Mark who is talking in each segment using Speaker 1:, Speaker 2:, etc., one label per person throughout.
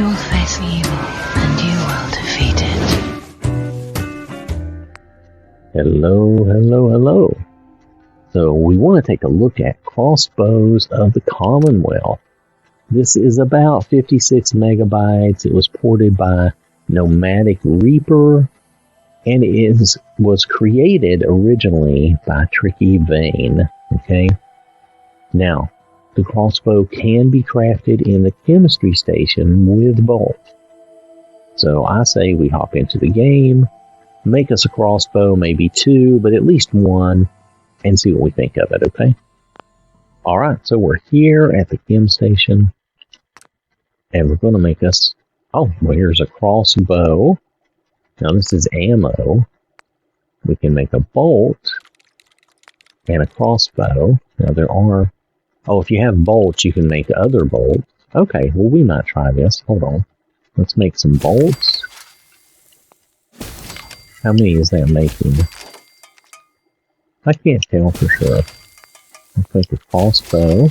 Speaker 1: You will face evil, and you will defeat it.
Speaker 2: Hello, hello, hello. So we want to take a look at Crossbows of the Commonwealth. This is about 56 megabytes. It was ported by Nomadic Reaper, and it was created originally by Tricky Vein. Okay. Now, the crossbow can be crafted in the chemistry station with bolts. So I say we hop into the game, make us a crossbow, maybe two, but at least one, and see what we think of it, okay? Alright, so we're here at the chem station, and we're going to make us, oh, well, here's a crossbow. Now this is ammo. We can make a bolt and a crossbow. Now there are, oh, if you have bolts, you can make other bolts. Okay, well, we might try this. Hold on. Let's make some bolts. How many is that making? I can't tell for sure. Let's make a crossbow.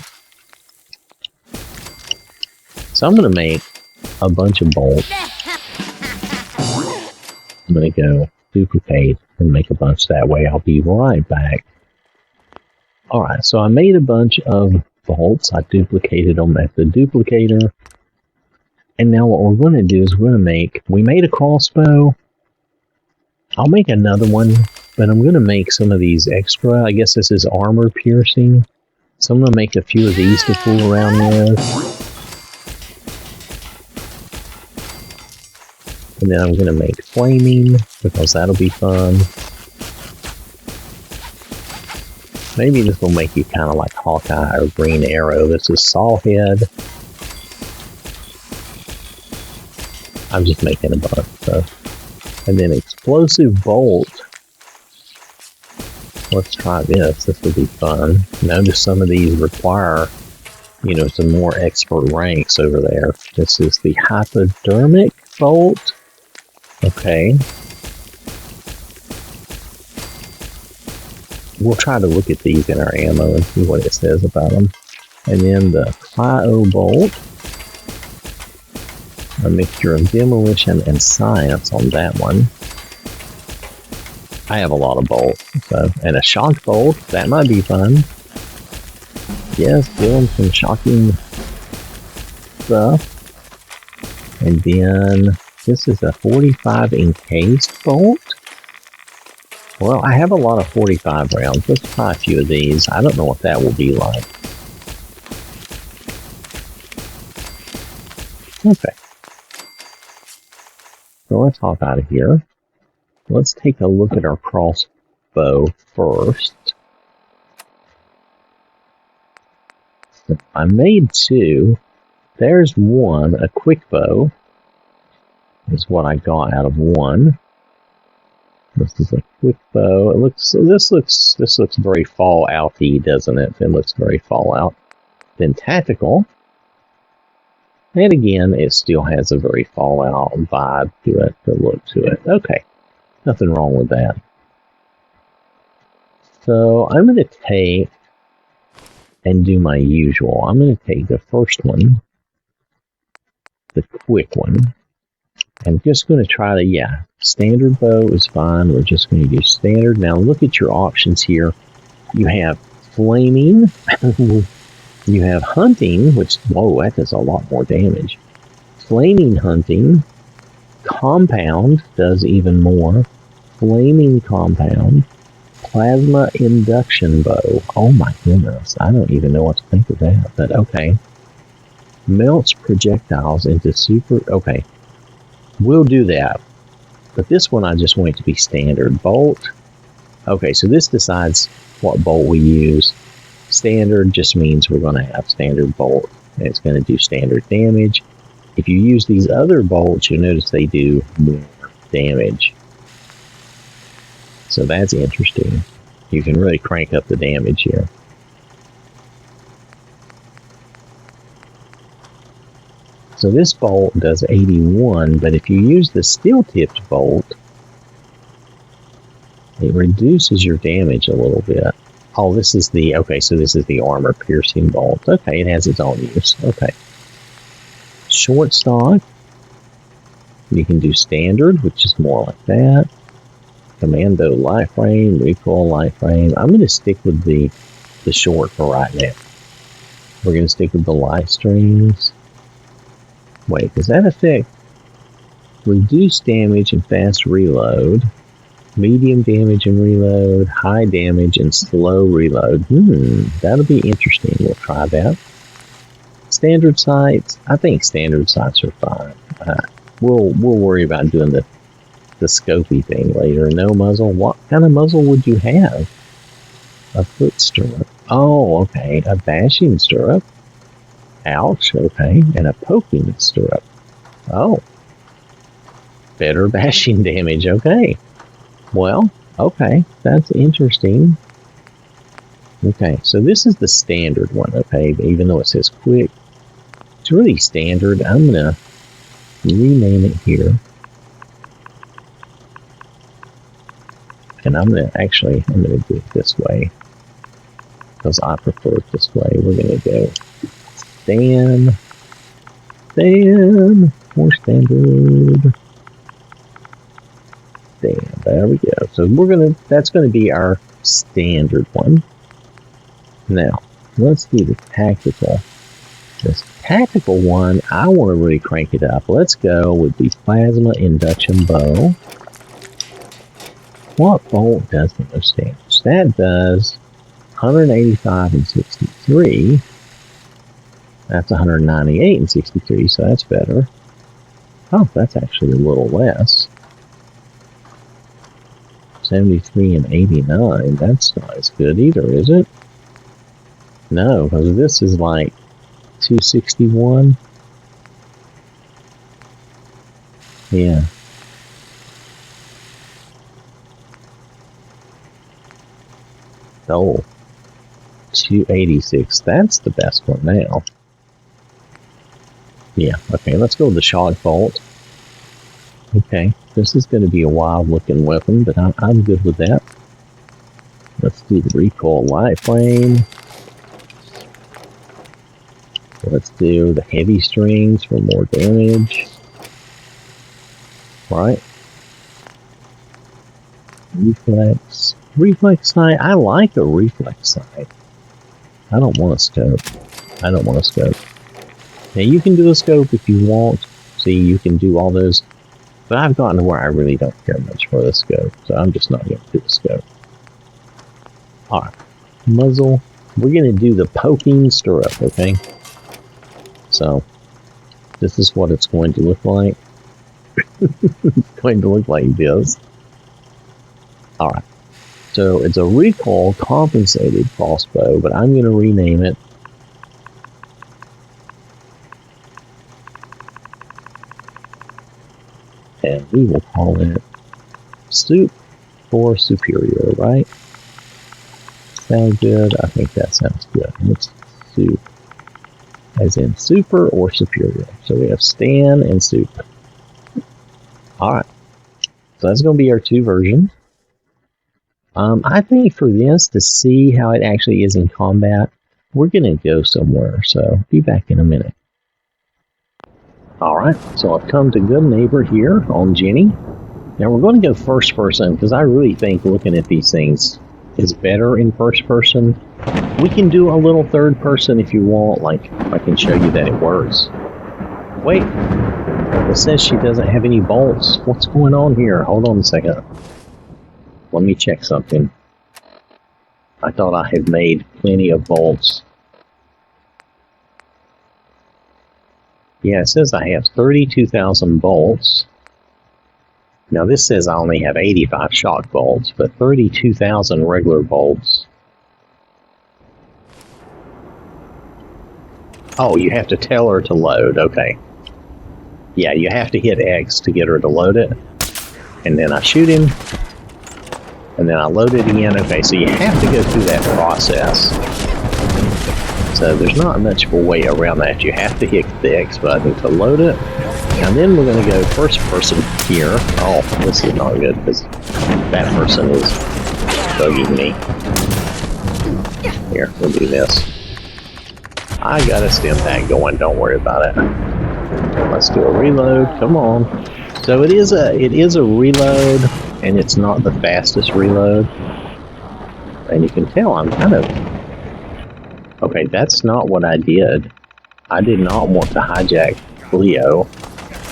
Speaker 2: So I'm going to make a bunch of bolts. I'm going to go duplicate and make a bunch that way. I'll be right back. Alright, so I made a bunch of bolts. I duplicated them at the duplicator. And now what we're going to do is we made a crossbow. I'll make another one, but I'm going to make some of these extra. I guess this is armor piercing. So I'm going to make a few of these to fool around with. And then I'm going to make flaming, because that'll be fun. Maybe this will make you kind of like Hawkeye or Green Arrow. This is Sawhead. I'm just making a bunch, so. And then explosive bolt. Let's try this. This will be fun. Notice some of these require, you know, some more expert ranks over there. This is the hypodermic bolt. Okay. We'll try to look at these in our ammo and see what it says about them. And then the cryo bolt. A mixture of demolition and science on that one. I have a lot of bolts. So, and a shock bolt. That might be fun. Yes, doing some shocking stuff. And then this is a 45 encased bolt. Well, I have a lot of 45 rounds. Let's try a few of these. I don't know what that will be like. Okay. So let's hop out of here. Let's take a look at our crossbow first. So I made two. There's one, a quick bow. Is what I got out of one. This is a quick bow. This looks very Fallout-y, doesn't it? It looks very Fallout. Then tactical. And again, it still has a very Fallout vibe to it, the look to it. Okay, nothing wrong with that. So I'm going to take and do my usual. I'm going to take the first one, the quick one. I'm just going to try to, yeah, standard bow is fine. We're just going to do standard. Now look at your options here. You have flaming. You have hunting, which, whoa, that does a lot more damage. Flaming hunting. Compound does even more. Flaming compound. Plasma induction bow. Oh my goodness. I don't even know what to think of that, but okay. Melts projectiles into super, okay. We'll do that. But this one I just want it to be standard. Bolt. Okay, so this decides what bolt we use. Standard just means we're going to have standard bolt. And it's going to do standard damage. If you use these other bolts, you'll notice they do more damage. So that's interesting. You can really crank up the damage here. So this bolt does 81, but if you use the steel-tipped bolt, it reduces your damage a little bit. Oh, this is the, okay, so this is the armor-piercing bolt. Okay, it has its own use. Okay. Short stock, You can do standard, which is more like that. Commando life frame, recoil life frame. I'm going to stick with the short for right now. We're going to stick with the live streams. Wait, does that affect reduce damage and fast reload, medium damage and reload, high damage and slow reload? That'll be interesting. We'll try that. Standard sights. I think standard sights are fine. We'll worry about doing the scopy thing later. No muzzle. What kind of muzzle would you have? A foot stirrup. Oh, okay. A bashing stirrup. Ouch. Okay. And a poking stirrup. Oh. Better bashing damage. Okay. Well, okay. That's interesting. Okay. So this is the standard one. Okay. Even though it says quick, it's really standard. I'm going to rename it here. And I'm going to do it this way. Because I prefer it this way. We're going to go more standard. There we go. So that's going to be our standard one. Now, let's do the tactical. This tactical one, I want to really crank it up. Let's go with the plasma induction bow. What bolt does the most damage? That does 185 and 63. That's 198 and 63, so that's better. Oh, that's actually a little less. 73 and 89. That's not as good either, is it? No, because this is like 261. Yeah. Oh, 286. That's the best one now. Yeah, okay, let's go with the shock bolt. Okay, this is going to be a wild looking weapon, but I'm good with that. Let's do the recoil light frame. Let's do the heavy strings for more damage. Right. Reflex sight. I like a reflex sight. I don't want a scope. Now you can do a scope if you want. See, you can do all those. But I've gotten to where I really don't care much for the scope. So I'm just not going to do the scope. Alright. Muzzle. We're going to do the poking stirrup, okay? So, this is what it's going to look like. It's going to look like this. Alright. So, it's a recoil compensated crossbow, but I'm going to rename it. And we will call it Soup for Superior, right? Sound good? I think that sounds good. It's Soup. As in super or superior. So we have Stan and Soup. Alright. So that's going to be our two versions. I think for this, to see how it actually is in combat, we're going to go somewhere. So be back in a minute. Alright, so I've come to Good Neighbor here on Jenny. Now we're going to go first person because I really think looking at these things is better in first person. We can do a little third person if you want, like I can show you that it works. Wait, it says she doesn't have any bolts. What's going on here? Hold on a second. Let me check something. I thought I had made plenty of bolts. Yeah, it says I have 32,000 bolts. Now this says I only have 85 shock bolts, but 32,000 regular bolts. Oh, you have to tell her to load, okay. Yeah, you have to hit X to get her to load it. And then I shoot him. And then I load it again. Okay, so you have to go through that process. So there's not much of a way around that. You have to hit the X button to load it. And then we're going to go first person here. Oh, this is not good because that person is bugging me. Here, we'll do this. I got a stim pack going, don't worry about it. Let's do a reload, come on. So it is a reload, and it's not the fastest reload. And you can tell I'm kind of... Okay, that's not what I did. I did not want to hijack Leo.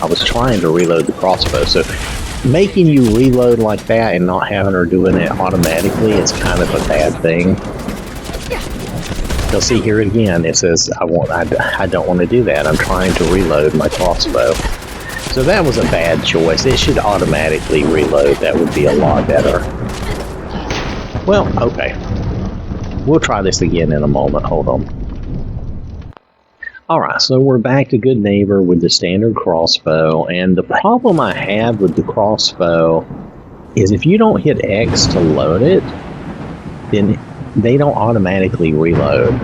Speaker 2: I was trying to reload the crossbow. So making you reload like that and not having her doing it automatically is kind of a bad thing. You'll see here again, it says I don't want to do that. I'm trying to reload my crossbow. So that was a bad choice. It should automatically reload. That would be a lot better. Well, okay. We'll try this again in a moment. Hold on. Alright, so we're back to Good Neighbor with the standard crossbow. And the problem I have with the crossbow is if you don't hit X to load it, then they don't automatically reload.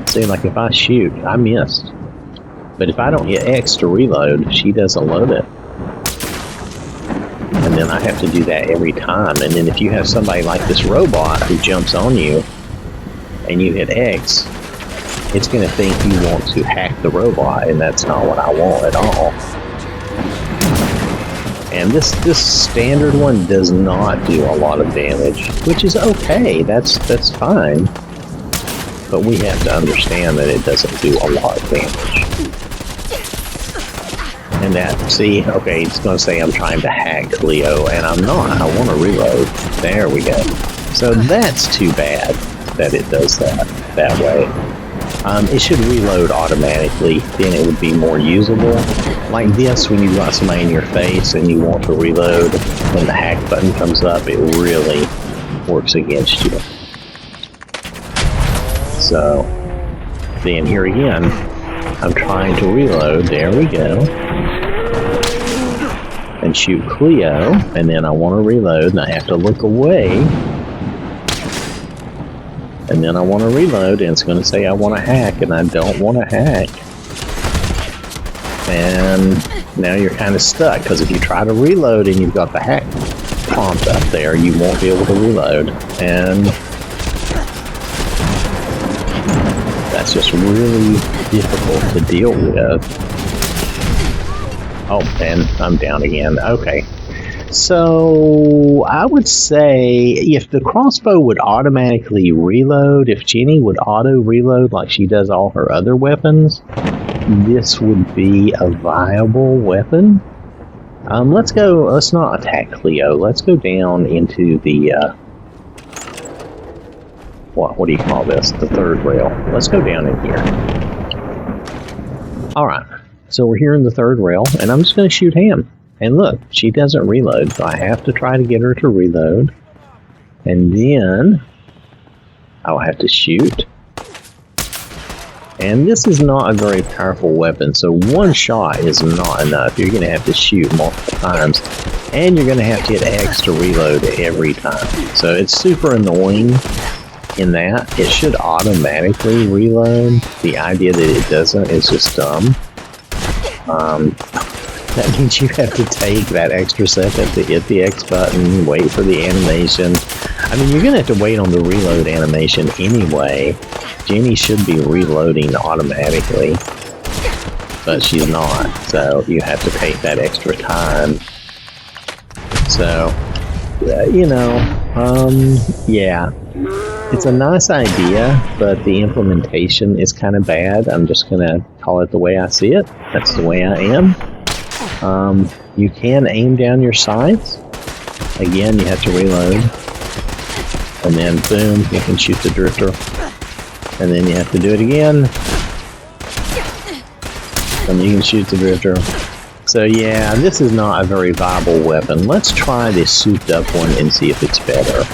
Speaker 2: See, like if I shoot, I missed. But if I don't hit X to reload, she doesn't load it. And then I have to do that every time. And then if you have somebody like this robot who jumps on you, and you hit X, it's going to think you want to hack the robot, and that's not what I want at all. And this standard one does not do a lot of damage, which is okay. That's fine. But we have to understand that it doesn't do a lot of damage. And that, see, okay, it's going to say I'm trying to hack Leo, and I'm not. I want to reload. There we go. So that's too bad that it does that way. It should reload automatically, then it would be more usable. Like this, when you've got somebody in your face and you want to reload, when the hack button comes up, it really works against you. So, then here again, I'm trying to reload, there we go. And shoot Cleo, and then I want to reload, and I have to look away. And then I want to reload, and it's going to say I want to hack, and I don't want to hack. And now you're kind of stuck, because if you try to reload and you've got the hack prompt up there, you won't be able to reload. And that's just really difficult to deal with. Oh, and I'm down again. Okay. So, I would say if the crossbow would automatically reload, if Jenny would auto-reload like she does all her other weapons, this would be a viable weapon. Let's not attack Cleo. Let's go down into the, what do you call this? The third rail. Let's go down in here. Alright, so we're here in the third rail, and I'm just going to shoot him. And look, she doesn't reload, so I have to try to get her to reload. And then I'll have to shoot. And this is not a very powerful weapon, so one shot is not enough. You're going to have to shoot multiple times. And you're going to have to hit X to reload every time. So it's super annoying in that. It should automatically reload. The idea that it doesn't is just dumb. That means you have to take that extra second to hit the X button, wait for the animation. I mean, you're going to have to wait on the reload animation anyway. Jenny should be reloading automatically, but she's not, so you have to take that extra time. So, you know, yeah. It's a nice idea, but the implementation is kind of bad. I'm just going to call it the way I see it. That's the way I am. You can aim down your sights. Again, you have to reload. And then, boom, you can shoot the drifter. And then you have to do it again. And you can shoot the drifter. So yeah, this is not a very viable weapon. Let's try this souped up one and see if it's better.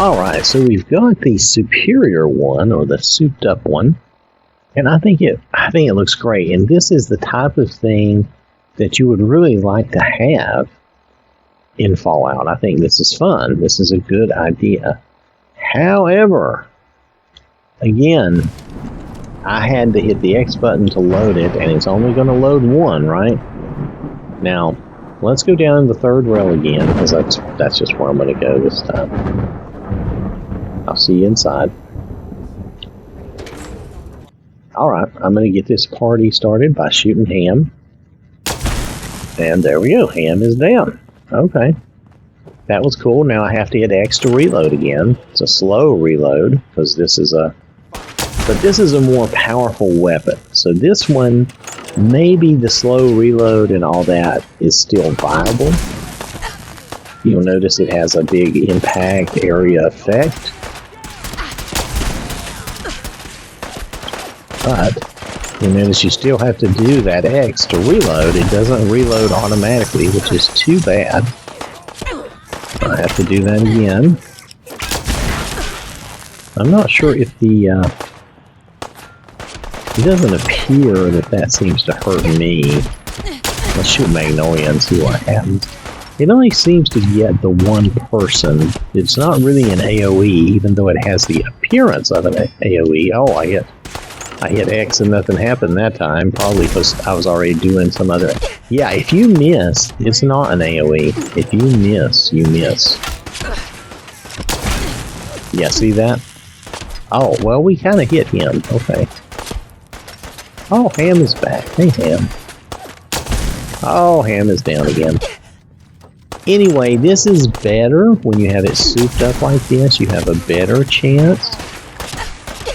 Speaker 2: Alright, so we've got the superior one, or the souped up one. And I think it looks great. And this is the type of thing that you would really like to have in Fallout. I think this is fun. This is a good idea. However, again, I had to hit the X button to load it, and it's only going to load one, right? Now, let's go down the third rail again, because that's just where I'm going to go this time. I'll see you inside. Alright, I'm going to get this party started by shooting ham. And there we go. Ham is down. Okay. That was cool. Now I have to hit X to reload again. It's a slow reload because this is a... But this is a more powerful weapon. So this one, maybe the slow reload and all that is still viable. You'll notice it has a big impact area effect. But you'll notice you still have to do that X to reload. It doesn't reload automatically, which is too bad. I have to do that again. I'm not sure if the... it doesn't appear that seems to hurt me. Let's shoot Magnolia and see what happens. It only seems to get the one person. It's not really an AoE, even though it has the appearance of an AoE. Oh, I hit X and nothing happened that time, probably because I was already doing some other... Yeah, if you miss, it's not an AoE. If you miss, you miss. Yeah, see that? Oh, well, we kind of hit him. Okay. Oh, Ham is back. Hey, Ham. Oh, Ham is down again. Anyway, this is better when you have it souped up like this. You have a better chance.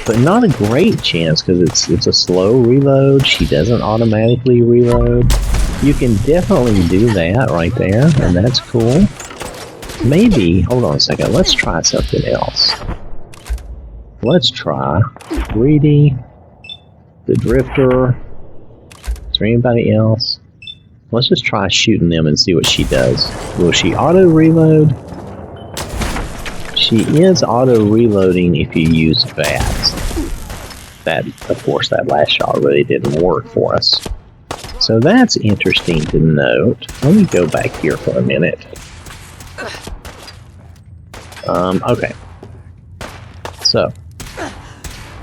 Speaker 2: But not a great chance because it's a slow reload. She doesn't automatically reload. You can definitely do that right there, and that's cool. Maybe, hold on a second, let's try something else. Let's try Greedy, the Drifter. Is there anybody else? Let's just try shooting them and see what she does. Will she auto-reload? She is auto-reloading if you use VATS. That, of course, that last shot really didn't work for us. So that's interesting to note. Let me go back here for a minute. Okay. So,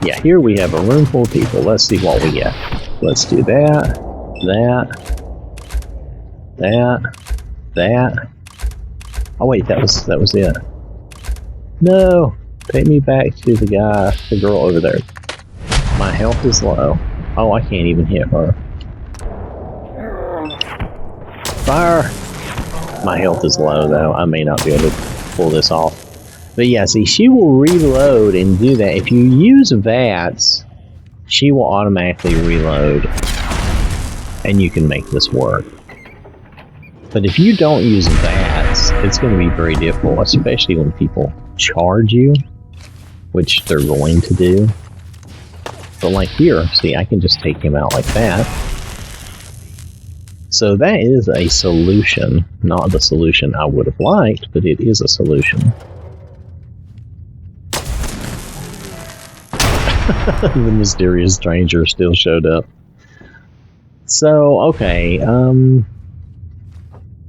Speaker 2: yeah, here we have a room full of people. Let's see what we get. Let's do that, that. Oh wait, that was it. No! Take me back to the girl over there. My health is low. Oh, I can't even hit her. Fire! My health is low though. I may not be able to pull this off. But yeah, see, she will reload and do that. If you use VATS, she will automatically reload. And you can make this work. But if you don't use VATS, it's going to be very difficult, especially when people charge you, which they're going to do. But like here, see, I can just take him out like that. So that is a solution. Not the solution I would have liked, but it is a solution. The mysterious stranger still showed up. So, okay,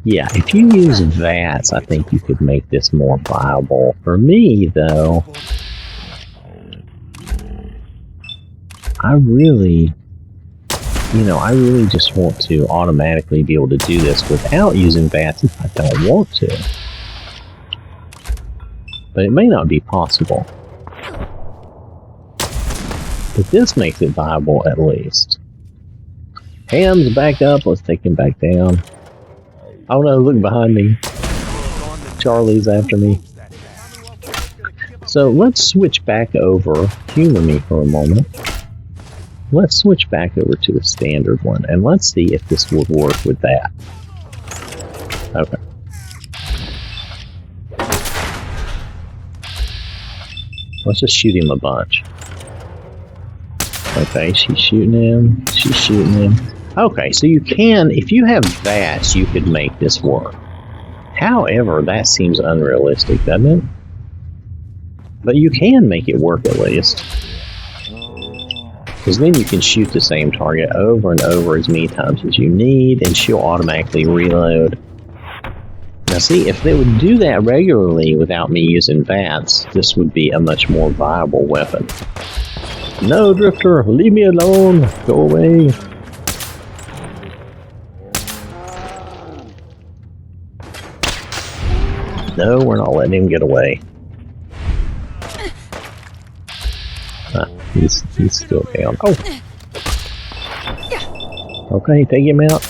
Speaker 2: yeah, if you use VATS, I think you could make this more viable. For me, though, I really just want to automatically be able to do this without using VATS if I don't want to. But it may not be possible. But this makes it viable at least. Ham's back up. Let's take him back down. Oh no, look behind me. Charlie's after me. So let's switch back over. Humor me for a moment. Let's switch back over to the standard one, and let's see if this would work with that. Okay. Let's just shoot him a bunch. Okay, she's shooting him. She's shooting him. Okay, so you can, if you have VATS, you could make this work. However, that seems unrealistic, doesn't it? But you can make it work at least. Because then you can shoot the same target over and over as many times as you need, and she'll automatically reload. Now see, if they would do that regularly without me using VATS, this would be a much more viable weapon. No, Drifter, leave me alone! Go away! No, we're not letting him get away. He's still down. Oh! Okay, take him out.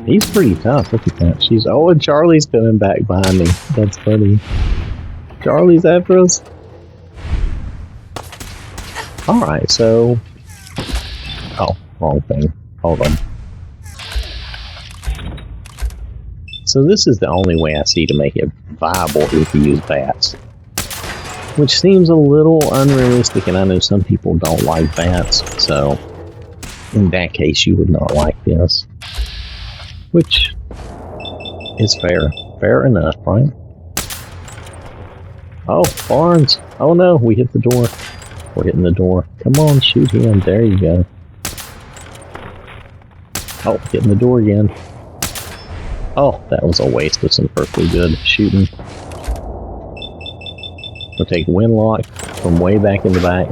Speaker 2: He's pretty tough. Look at that. Oh, and Charlie's coming back behind me. That's funny. Charlie's after us. Alright, so... Oh, wrong thing. Hold on. So this is the only way I see to make it viable is to use bats. Which seems a little unrealistic, and I know some people don't like bats, so... In that case, you would not like this. Which is fair. Fair enough, right? Oh, Barnes! Oh no, we hit the door. We're hitting the door. Come on, shoot him. There you go. Oh, hitting the door again. Oh, that was a waste of some perfectly good shooting. We'll take Winlock from way back in the back.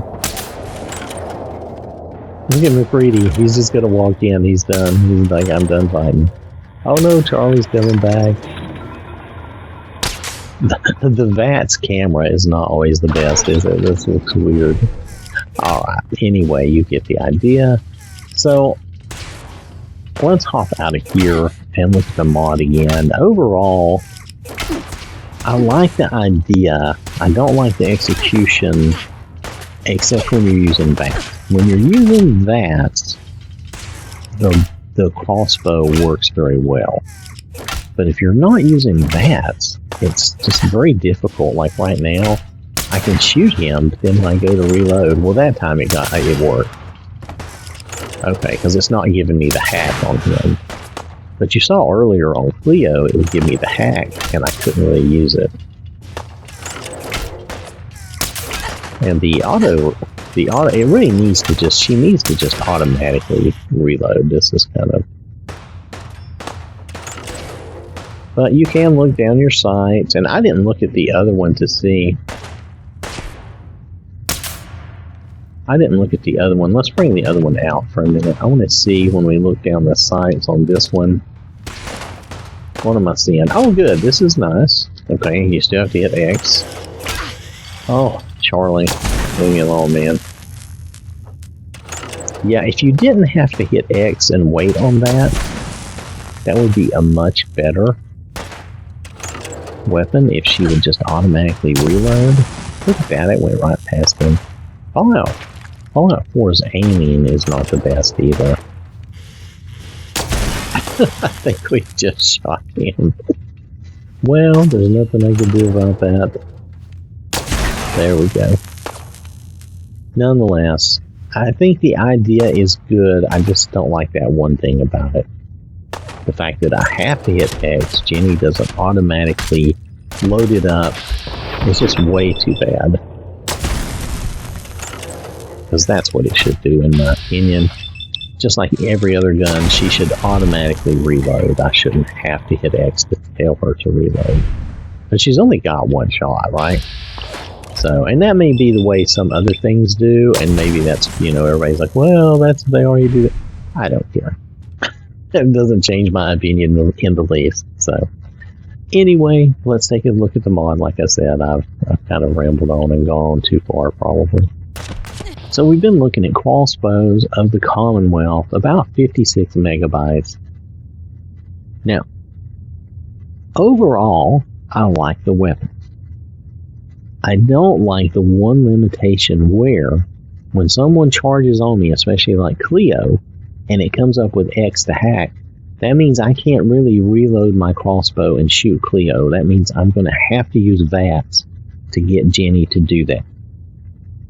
Speaker 2: Look at McCready. He's just gonna walk in. He's done. He's like, I'm done fighting. Oh no, Charlie's coming back. The VATS camera is not always the best, is it? This looks weird. Alright, anyway, you get the idea. So, let's hop out of here and look at the mod again. Overall, I like the idea. I don't like the execution, except when you're using VATS. When you're using VATS, the crossbow works very well. But if you're not using VATS, it's just very difficult. Like right now, I can shoot him, but then when I go to reload, well, that time it worked. Okay, because it's not giving me the hack on him. But you saw earlier on Cleo, it would give me the hack, and I couldn't really use it. And the auto, it really needs to just, she needs to just automatically reload. This is kind of... But you can look down your sights, and I didn't look at the other one to see. I didn't look at the other one. Let's bring the other one out for a minute. I want to see when we look down the sights on this one. What am I seeing? Oh, good. This is nice. Okay, you still have to hit X. Oh, Charlie. Leave me alone, man. Yeah, if you didn't have to hit X and wait on that, that would be a much better weapon if she would just automatically reload. Look at that, it went right past him. Fallout 4's aiming is not the best either. I think we just shot him. Well, there's nothing I can do about that. There we go. Nonetheless, I think the idea is good. I just don't like that one thing about it. The fact that I have to hit X, Jenny doesn't automatically load it up. It's just way too bad. Because that's what it should do, in my opinion. Just like every other gun, she should automatically reload. I shouldn't have to hit X to tell her to reload. But she's only got one shot, right? So, and that may be the way some other things do, and maybe that's, you know, everybody's like, well, that's, they already do it. I don't care. It doesn't change my opinion in the least. So, anyway, let's take a look at the mod. Like I said, I've kind of rambled on and gone too far, probably. So we've been looking at Crossbows of the Commonwealth, about 56 megabytes. Now, overall, I like the weapon. I don't like the one limitation where, when someone charges on me, especially like Cleo, and it comes up with X to hack, that means I can't really reload my crossbow and shoot Cleo. That means I'm going to have to use VATS to get Jenny to do that.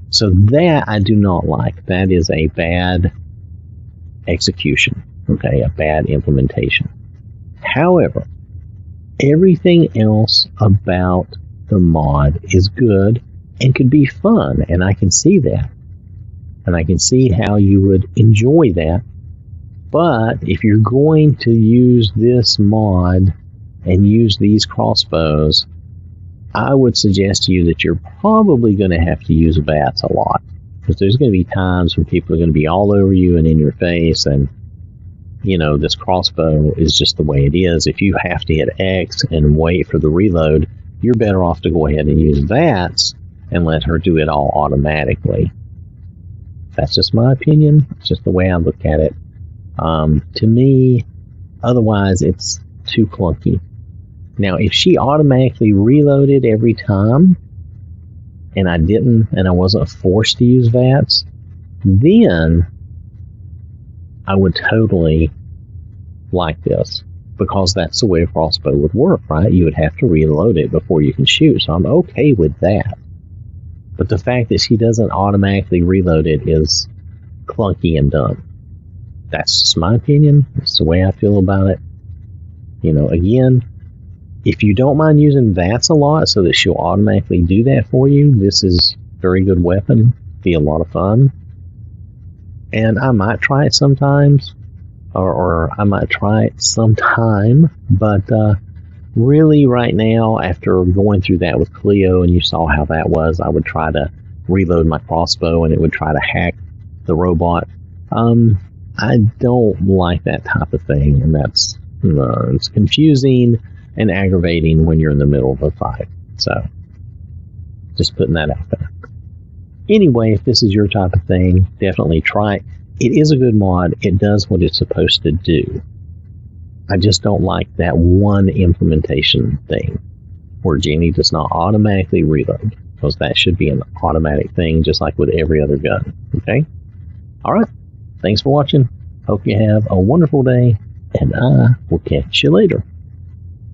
Speaker 2: So that I do not like. That is a bad execution, okay, a bad implementation. However, everything else about the mod is good and could be fun, and I can see that. And I can see how you would enjoy that. But if you're going to use this mod and use these crossbows, I would suggest to you that you're probably going to have to use VATS a lot. Because there's going to be times when people are going to be all over you and in your face, and, you know, this crossbow is just the way it is. If you have to hit X and wait for the reload, you're better off to go ahead and use VATS and let her do it all automatically. That's just my opinion. It's just the way I look at it. To me, Otherwise, it's too clunky. Now, if she automatically reloaded every time, and I didn't, and I wasn't forced to use VATS, then I would totally like this, because that's the way a crossbow would work, right? You would have to reload it before you can shoot, so I'm okay with that. But the fact that she doesn't automatically reload it is clunky and dumb. That's just my opinion. It's the way I feel about it. You know, again, if you don't mind using VATS a lot so that she'll automatically do that for you, this is a very good weapon. Be a lot of fun. And I might try it sometimes, or I might try it sometime, but really right now, after going through that with Cleo, and you saw how that was, I would try to reload my crossbow and it would try to hack the robot. I don't like that type of thing, and that's it's confusing and aggravating when you're in the middle of a fight. So, just putting that out there. Anyway, if this is your type of thing, definitely try it. It is a good mod. It does what it's supposed to do. I just don't like that one implementation thing where Jenny does not automatically reload, because that should be an automatic thing, just like with every other gun. Okay? Alright. Thanks for watching. Hope you have a wonderful day, and I will catch you later.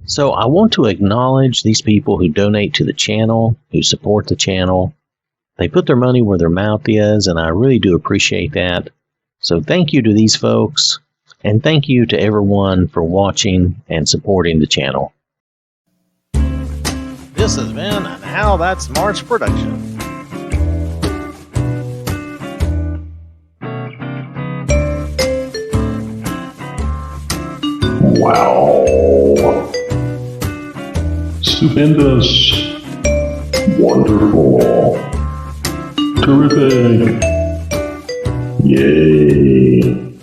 Speaker 2: So I want to acknowledge these people who donate to the channel, who support the channel. They put their money where their mouth is, and I really do appreciate that. So thank you to these folks, and thank you to everyone for watching and supporting the channel.
Speaker 3: This has been an OwwThatSmarts production.
Speaker 4: Wow. Stupendous. Wonderful. Terrific. Yay.